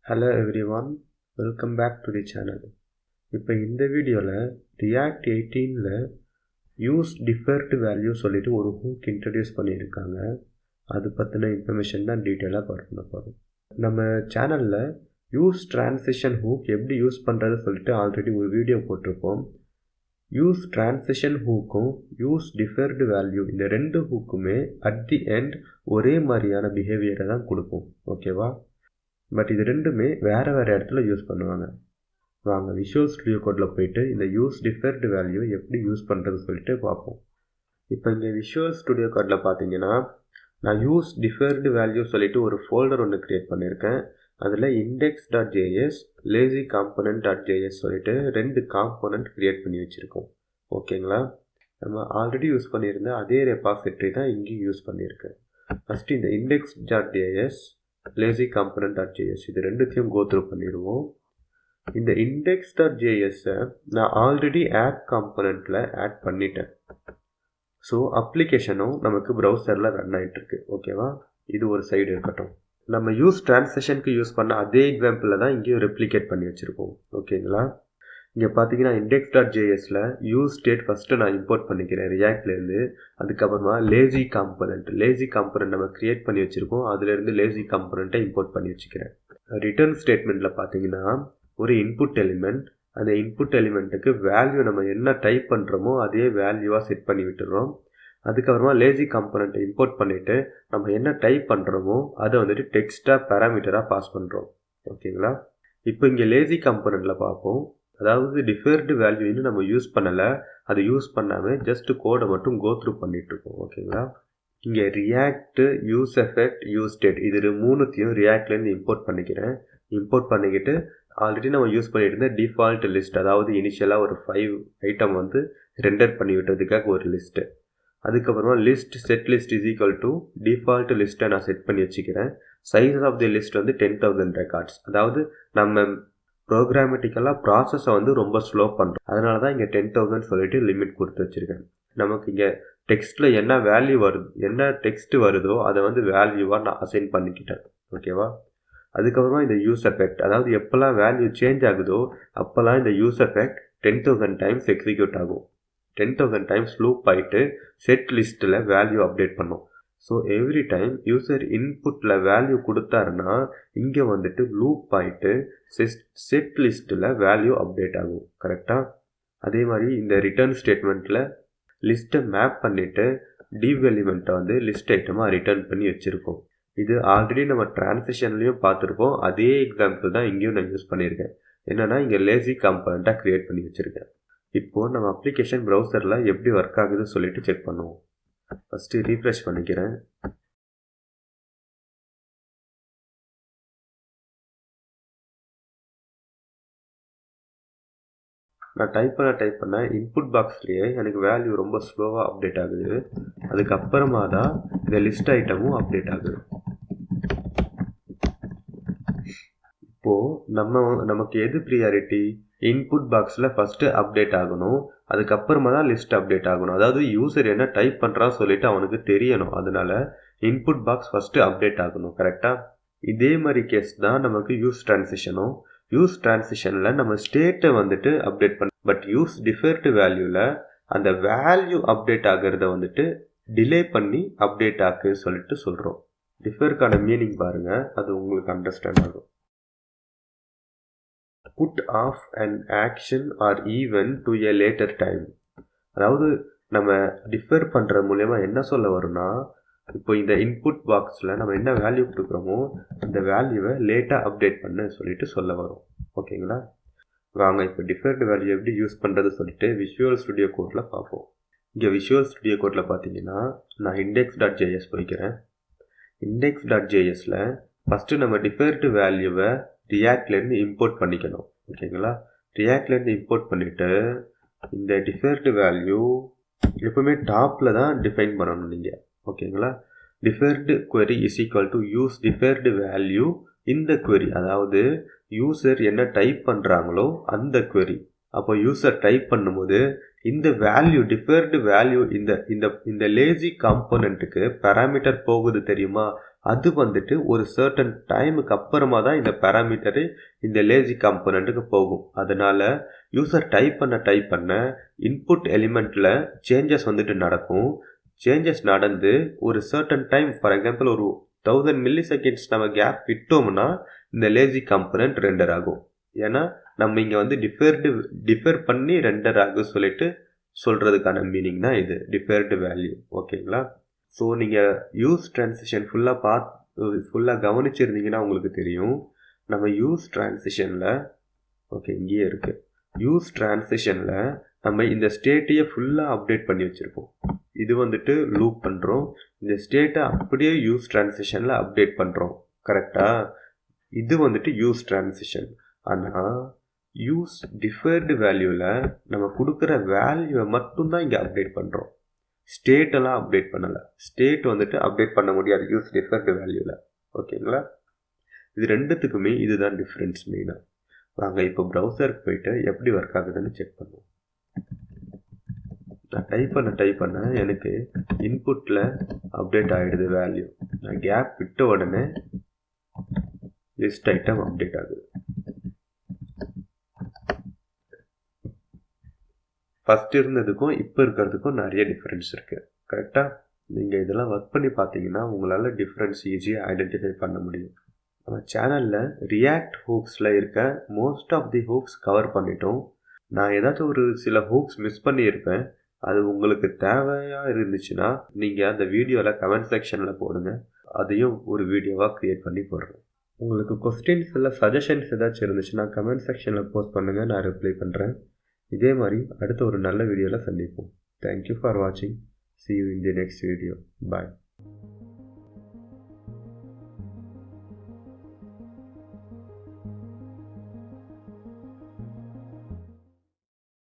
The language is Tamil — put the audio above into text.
Hello everyone, welcome back to the channel. இப்போ இந்த வீடியோவில் React 18ல யூஸ் டிஃபர்ட் வேல்யூ சொல்லிட்டு ஒரு ஹூக் இன்ட்ரடியூஸ் பண்ணியிருக்காங்க. அது பற்றின இன்ஃபர்மேஷன் தான் டீட்டெயிலாக பார்க்க போகிறோம். நம்ம சேனலில் யூஸ் டிரான்சிஷன் ஹூக் எப்படி யூஸ் பண்ணுறது சொல்லிட்டு ஆல்ரெடி ஒரு வீடியோ போட்டிருப்போம். யூஸ் டிரான்சிஷன் ஹூக்கும் யூஸ் டிஃபர்டு வேல்யூ இந்த ரெண்டு ஹூக்குமே அட் தி எண்ட் ஒரே மாதிரியான பிஹேவியரை தான் கொடுக்கும். ஓகேவா? பட் இது ரெண்டுமே வேறு இடத்துல யூஸ் பண்ணுவாங்க. வாங்க விஷுவல் ஸ்டுடியோ கோடில் போயிட்டு இந்த யூஸ் டிஃபர்டு வேல்யூ எப்படி யூஸ் பண்ணுறது சொல்லிட்டு பார்ப்போம். இப்போ இங்கே விஷுவல் ஸ்டுடியோ கோடில் பார்த்தீங்கன்னா நான் யூஸ் டிஃபர்டு வேல்யூ சொல்லிட்டு ஒரு ஃபோல்டர் ஒன்று க்ரியேட் பண்ணியிருக்கேன். அதில் index.js lazy component.js சொல்லிட்டு ரெண்டு காம்போனண்ட் க்ரியேட் பண்ணி வச்சுருக்கோம். ஓகேங்களா? நம்ம ஆல்ரெடி யூஸ் பண்ணியிருந்த அதே ரெபாசிட்டரி தான் இங்கேயும் யூஸ் பண்ணியிருக்கேன். ஃபஸ்ட்டு இந்த index.js lazy component.js இது ரெண்டுத்தையும் கோ த்ரூ பண்ணிடுவோம். இந்த index.js நான் ஆல்ரெடி ஆப் காம்போனண்ட்டில் ஆட் பண்ணிட்டேன். ஸோ அப்ளிகேஷனும் நமக்கு ப்ரௌசரில் ரன் ஆகிட்டுருக்கு. ஓகேவா? இது ஒரு சைடு இருக்கட்டும். நம்ம யூஸ் டிரான்சாக்ஷனுக்கு யூஸ் பண்ண அதே எக்ஸாம்பிளில் தான் இங்கேயும் ரெப்ளிகேட் பண்ணி வச்சுருக்கோம். ஓகேங்களா? இங்கே பார்த்தீங்கன்னா index.jsல யூஸ் ஸ்டேட் ஃபஸ்ட்டு நான் இம்போர்ட் பண்ணிக்கிறேன் ரியாக்ட்லேருந்து. அதுக்கப்புறமா லேசி காம்பனண்ட் நம்ம க்ரியேட் பண்ணி வச்சுருக்கோம். அதுலேருந்து லேசி காம்பனண்ட்டை இம்போர்ட் பண்ணி வச்சுக்கிறேன். ரிட்டர்ன் ஸ்டேட்மெண்ட்டில் பார்த்தீங்கன்னா ஒரு இன்புட் எலிமெண்ட், அந்த இன்புட் எலிமெண்ட்டுக்கு வேல்யூ நம்ம என்ன டைப் பண்ணுறோமோ அதே வேல்யூவாக செட் பண்ணி விட்டுறோம். அதுக்கப்புறமா லேசி காம்பனண்ட்டை இம்போர்ட் பண்ணிவிட்டு நம்ம என்ன டைப் பண்ணுறோமோ அதை வந்துட்டு டெக்ஸ்ட்டாக பேராமீட்டராக பாஸ் பண்ணுறோம். ஓகேங்களா? இப்போ இங்கே லேசி காம்பனண்ட்டில் பார்ப்போம். அதாவது டிஃபர்டு வேல்யூ இன்னும் நம்ம யூஸ் பண்ணலை, அதை யூஸ் பண்ணாமல் ஜஸ்ட் கோடை மட்டும் கோ த்ரூ பண்ணிகிட்ருக்கோம். ஓகேங்களா? இங்கே react, use effect, use state இது மூணுத்தையும் ரியாக்ட்லேருந்து இம்போர்ட் பண்ணிக்கிறேன். இம்போர்ட் பண்ணிக்கிட்டு ஆல்ரெடி நம்ம யூஸ் பண்ணிட்டு இருந்த டிஃபால்ட் லிஸ்ட், அதாவது இனிஷியலாக ஒரு 5 ஐட்டம் வந்து ரெண்டர் பண்ணி விட்டதுக்காக ஒரு லிஸ்ட்டு. அதுக்கப்புறமா list set list is equal to default லிஸ்ட்டை நான் செட் பண்ணி வச்சுக்கிறேன். சைஸ் ஆஃப் தி லிஸ்ட் வந்து 10,000 ரெக்கார்ட்ஸ். அதாவது நம்ம ப்ரோக்ராமேட்டிக்கலாக ப்ராசஸை வந்து ரொம்ப ஸ்லோ பண்ணுறோம். அதனால தான் இங்கே 10,000 சொல்லிட்டு லிமிட் கொடுத்து வச்சுருக்கேன். நமக்கு இங்கே டெக்ஸ்ட்டில் என்ன வேல்யூ வருது, என்ன டெக்ஸ்ட் வருதோ அதை வந்து வேல்யூவாக நான் அசைன் பண்ணிக்கிட்டேன். ஓகேவா? அதுக்கப்புறமா இந்த யூஸ் எஃபெக்ட், அதாவது எப்போல்லாம் வேல்யூ சேஞ்ச் ஆகுதோ அப்போல்லாம் இந்த யூஸ் எஃபெக்ட் 10,000 டைம்ஸ் எக்ஸிக்யூட் ஆகும். 10,000 டைம்ஸ் லூப் ஆகிட்டு செட் லிஸ்ட்டில் வேல்யூ அப்டேட் பண்ணும். ஸோ எவ்ரி டைம் யூசர் இன்புட்டில் வேல்யூ கொடுத்தாருன்னா இங்கே வந்துட்டு லூப் ஆகிட்டு செட் லிஸ்ட்டில் வேல்யூ அப்டேட் ஆகும். கரெக்டாக? அதே மாதிரி இந்த ரிட்டர்ன் ஸ்டேட்மெண்ட்டில் லிஸ்ட்டை மேப் பண்ணிவிட்டு டிவ் எலிமெண்ட்டை வந்து லிஸ்ட் ஐட்டமாக ரிட்டர்ன் பண்ணி வச்சுருக்கோம். இது ஆல்ரெடி நம்ம டிரான்சிஷன்லேயும் பார்த்துருக்கோம். அதே எக்ஸாம்பிள் தான் இங்கேயும் நான் யூஸ் பண்ணியிருக்கேன். என்னென்னா இங்கே லேசி காம்பனண்ட்டாக க்ரியேட் பண்ணி வச்சுருக்கேன். இப்போது நம்ம அப்ளிகேஷன் ப்ரௌசரில் எப்படி ஒர்க் ஆகுதுன்னு சொல்லிட்டு செக் பண்ணுவோம். ஃபஸ்ட்டு ரீஃப்ரெஷ் பண்ணிக்கிறேன். நான் டைப் பண்ண இன்புட் பாக்ஸ்லேயே எனக்கு வேல்யூ ரொம்ப ஸ்லோவாக அப்டேட் ஆகுது. அதுக்கப்புறமா தான் இந்த லிஸ்ட் ஐட்டமும் அப்டேட் ஆகுது. இப்போது நமக்கு எது ப்ரியாரிட்டி? இன்புட் பாக்ஸில் ஃபஸ்ட்டு அப்டேட் ஆகணும், அதுக்கப்புறமா தான் லிஸ்ட் அப்டேட் ஆகணும். அதாவது யூசர் என்ன டைப் பண்ணுறான்னு சொல்லிட்டு அவனுக்கு தெரியணும். அதனால இன்புட் பாக்ஸ் ஃபஸ்ட்டு அப்டேட் ஆகணும். கரெக்டாக? இதே மாதிரி கேஸ் தான் நமக்கு யூஸ் டிரான்சிஷனும். யூஸ் டிரான்சிஷனில் நம்ம ஸ்டேட்டை வந்துட்டு அப்டேட் பண்ண, பட் யூஸ் டிஃபர்டு வேல்யூவில் அந்த வேல்யூ அப்டேட் ஆகிறத வந்துட்டு டிலே பண்ணி அப்டேட் ஆக்கு சொல்லிட்டு சொல்கிறோம். டிஃபருக்கான மீனிங் பாருங்கள், அது உங்களுக்கு அண்டர்ஸ்டாண்ட் ஆகும். Put off and action or even to a later time. அதாவது நம்ம டிஃபர் பண்ணுற மூலயமா என்ன சொல்ல வரும்னா, இப்போ இந்த இன்புட் பாக்ஸில் நம்ம என்ன வேல்யூ கொடுக்குறோமோ அந்த வேல்யூவை லேட்டாக அப்டேட் பண்ண சொல்லிட்டு சொல்ல வரும். ஓகேங்களா? வாங்க இப்போ டிஃபர்டு வேல்யூ எப்படி யூஸ் பண்ணுறது சொல்லிட்டு விஷுவல் ஸ்டுடியோ கோடில் பார்ப்போம். இங்கே விஷுவல் ஸ்டுடியோ கோடில் பார்த்தீங்கன்னா நான் index.js போய்க்கிறேன். index.jsல ஃபஸ்ட்டு நம்ம டிஃபர்டு வேல்யூவை ரியாக்ட்லேருந்து இம்போர்ட் பண்ணிக்கணும். ஓகேங்களா? ரியாக்ட்லேருந்து இம்போர்ட் பண்ணிவிட்டு இந்த டிஃபர்டு வேல்யூ எப்பவுமே டாப்பில் தான் டிஃபைன் பண்ணணும் நீங்கள். ஓகேங்களா? Deferred query is equal to use deferred value இந்த query, அதாவது யூசர் என்ன டைப் பண்ணுறாங்களோ அந்த query. அப்போ யூசர் டைப் பண்ணும்போது இந்த வேல்யூ டிஃபர்டு வேல்யூ இந்த லேசி காம்போனண்ட்டுக்கு பேராமீட்டர் போகுது தெரியுமா? அது வந்துட்டு ஒரு சர்டன் டைமுக்கு அப்புறமா தான் இந்த பேராமீட்டரு இந்த லேசி காம்பனண்ட்டுக்கு போகும். அதனால் யூசர் டைப் பண்ண இன்புட் எலிமெண்ட்டில் சேஞ்சஸ் வந்துட்டு நடக்கும். சேஞ்சஸ் நடந்து ஒரு சர்டன் டைம், ஃபார் எக்ஸாம்பிள் ஒரு 1000 milliseconds நம்ம கேப் விட்டோம்னா இந்த லேசி காம்பனண்ட் ரெண்டர் ஆகும். ஏன்னா நம்ம இங்கே வந்து டிஃபர் பண்ணி ரெண்டர் ஆகும் சொல்லிட்டு சொல்கிறதுக்கான மீனிங் தான் இது டிஃபர்டு வேல்யூ. ஓகேங்களா? ஸோ நீங்கள் யூஸ் ட்ரான்சிஷன் ஃபுல்லாக கவனிச்சிருந்தீங்கன்னா உங்களுக்கு தெரியும். நம்ம யூஸ் ட்ரான்சிஷனில் இங்கேயே இருக்குது. யூஸ் ட்ரான்சிஷனில் நம்ம இந்த ஸ்டேட்டையே ஃபுல்லாக அப்டேட் பண்ணி வச்சுருப்போம். இது வந்துட்டு லூப் பண்ணுறோம். இந்த ஸ்டேட்டை அப்படியே யூஸ் ட்ரான்சிஷனில் அப்டேட் பண்ணுறோம். கரெக்டாக? இது வந்துட்டு யூஸ் ட்ரான்சிஷன். ஆனால் யூஸ் டிஃபர்டு வேல்யூவில் நம்ம கொடுக்குற வேல்யூவை மட்டும்தான் இங்கே அப்டேட் பண்ணுறோம். ஸ்டேட்டெல்லாம் அப்டேட் பண்ணலை. ஸ்டேட் வந்துட்டு அப்டேட் பண்ண முடியாது யூஸ் டிஃபர்டு வேல்யூவில். ஓகேங்களா? இது ரெண்டுத்துக்குமே இதுதான் டிஃப்ரென்ஸ் மெயினாக. வாங்க இப்போ ப்ரௌசருக்கு போயிட்டு எப்படி ஒர்க் ஆகுதுன்னு செக் பண்ணுவோம். நான் டைப் பண்ண எனக்கு இன்புட்டில் அப்டேட் ஆகிடுது வேல்யூ. நான் கேப் விட்ட உடனே லிஸ்ட் ஐட்டம் அப்டேட் ஆகுது. ஃபஸ்ட் இருந்ததுக்கும் இப்போ இருக்கிறதுக்கும் நிறைய டிஃப்ரென்ஸ் இருக்குது. கரெக்டாக? நீங்கள் இதெல்லாம் ஒர்க் பண்ணி பார்த்தீங்கன்னா உங்களால் டிஃப்ரென்ஸ் ஈஸியாக ஐடென்டிஃபை பண்ண முடியும். நம்ம சேனலில் ரியாக்ட் ஹூக்ஸில் இருக்க most of the hooks cover பண்ணிட்டோம். நான் ஏதாச்சும் ஒரு சில ஹூக்ஸ் மிஸ் பண்ணியிருப்பேன். அது உங்களுக்கு தேவையாக இருந்துச்சுன்னா நீங்கள் அந்த வீடியோவில் கமெண்ட் செக்ஷனில் போடுங்க. அதையும் ஒரு வீடியோவாக க்ரியேட் பண்ணி போடுறேன். உங்களுக்கு கொஸ்டின்ஸ் இல்லை சஜஷன்ஸ் ஏதாச்சும் இருந்துச்சுன்னா கமெண்ட் செக்ஷனில் போஸ்ட் பண்ணுங்கள், நான் ரிப்ளை பண்ணுறேன். இதே மாதிரி அடுத்த ஒரு நல்ல வீடியோவில் சந்திப்போம். தேங்க்யூ ஃபார் வாட்சிங். See you in the next video. Bye.